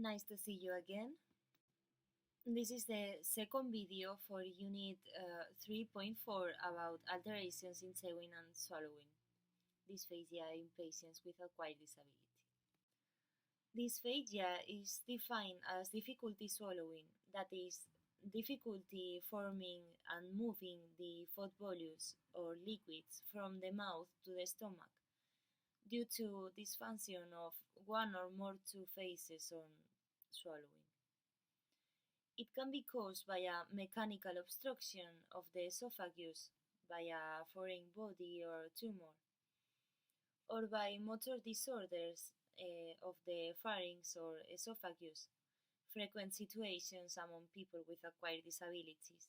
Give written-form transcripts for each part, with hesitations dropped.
Nice to see you again. This is the second video for Unit 3.4 about alterations in chewing and swallowing, dysphagia in patients with acquired disability. Dysphagia is defined as difficulty swallowing, that is, difficulty forming and moving the food bolus or liquids from the mouth to the stomach due to dysfunction of one or more two phases on swallowing. It can be caused by a mechanical obstruction of the esophagus by a foreign body or tumor, or by motor disorders of the pharynx or esophagus, frequent situations among people with acquired disabilities.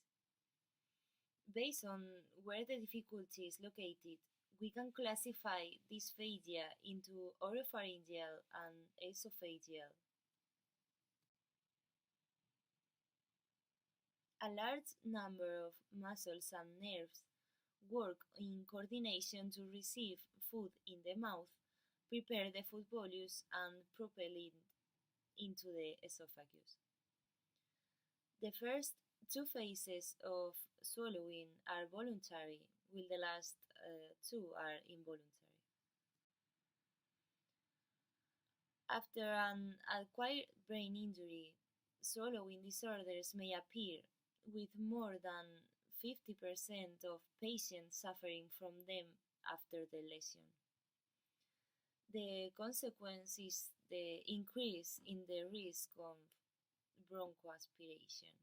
Based on where the difficulty is located, we can classify dysphagia into oropharyngeal and esophageal. A large number of muscles and nerves work in coordination to receive food in the mouth, prepare the food bolus, and propel it into the esophagus. The first two phases of swallowing are voluntary, while the last two are involuntary. After an acquired brain injury, swallowing disorders may appear, with more than 50% of patients suffering from them after the lesion. The consequence is the increase in the risk of bronchoaspiration.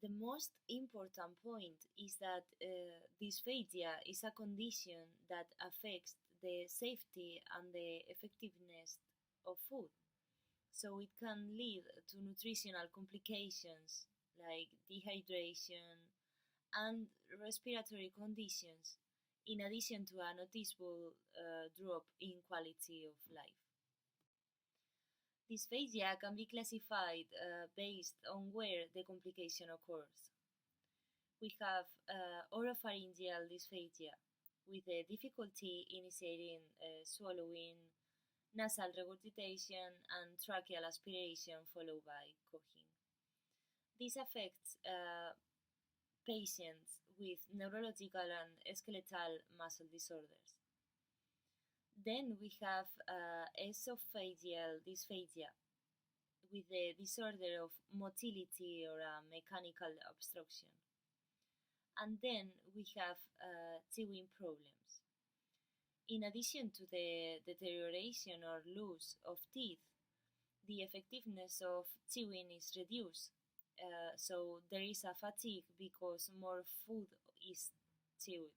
The most important point is that dysphagia is a condition that affects the safety and the effectiveness of food, so it can lead to nutritional complications like dehydration and respiratory conditions, in addition to a noticeable drop in quality of life. Dysphagia can be classified based on where the complication occurs. We have oropharyngeal dysphagia, with the difficulty initiating swallowing, nasal regurgitation, and tracheal aspiration followed by coughing. This affects patients with neurological and skeletal muscle disorders. Then we have esophageal dysphagia, with the disorder of motility or a mechanical obstruction. And then we have chewing problems. In addition to the deterioration or loss of teeth, the effectiveness of chewing is reduced, so there is a fatigue because more food is chewed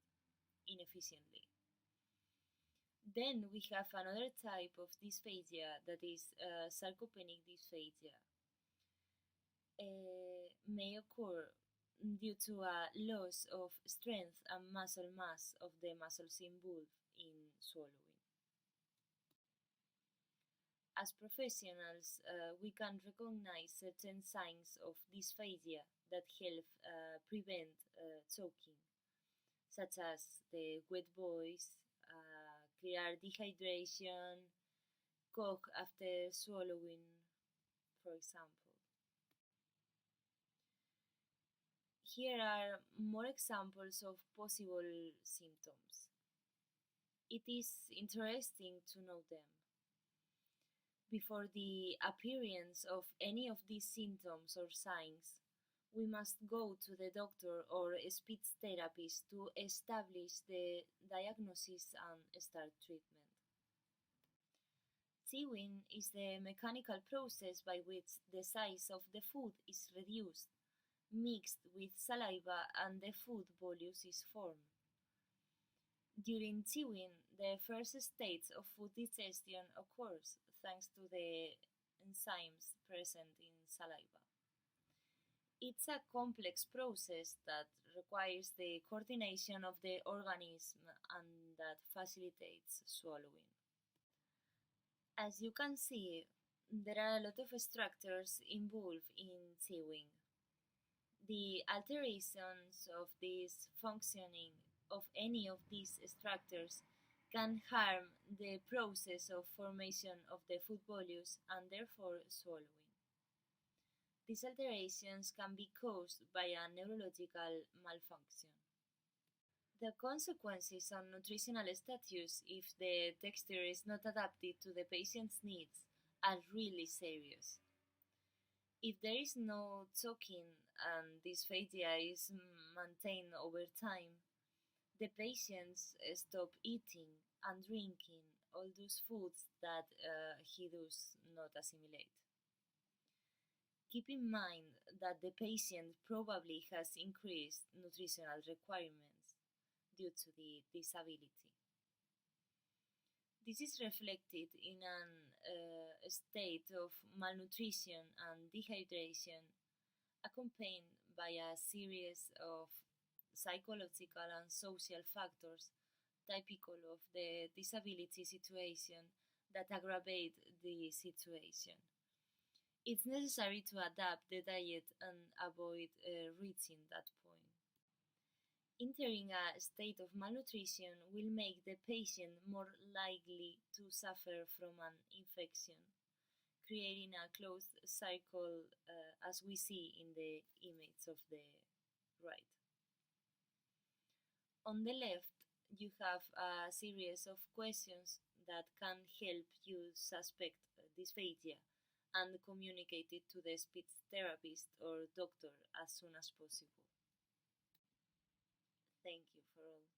inefficiently. Then we have another type of dysphagia, that is sarcopenic dysphagia. May occur due to a loss of strength and muscle mass of the muscles involved in swallowing. As professionals, we can recognize certain signs of dysphagia that help prevent choking, such as the wet voice, clear dehydration, cough after swallowing, for example. Here are more examples of possible symptoms. It is interesting to know them. Before the appearance of any of these symptoms or signs, we must go to the doctor or a speech therapist to establish the diagnosis and start treatment. Chewing is the mechanical process by which the size of the food is reduced, mixed with saliva, and the food bolus is formed. During chewing, the first stage of food digestion occurs thanks to the enzymes present in saliva. It's a complex process that requires the coordination of the organism and that facilitates swallowing. As you can see, there are a lot of structures involved in chewing. The alterations of this functioning of any of these structures can harm the process of formation of the food bolus and therefore swallowing. These alterations can be caused by a neurological malfunction. The consequences on nutritional status if the texture is not adapted to the patient's needs are really serious. If there is no choking and dysphagia is maintained over time, the patients stop eating and drinking all those foods that he does not assimilate. Keep in mind that the patient probably has increased nutritional requirements due to the disability. This is reflected in an state of malnutrition and dehydration, accompanied by a series of psychological and social factors typical of the disability situation that aggravate the situation. It's necessary to adapt the diet and avoid reaching that point. Entering a state of malnutrition will make the patient more likely to suffer from an infection, creating a closed cycle as we see in the image of the right. On the left, you have a series of questions that can help you suspect dysphagia and communicate it to the speech therapist or doctor as soon as possible. Thank you for all.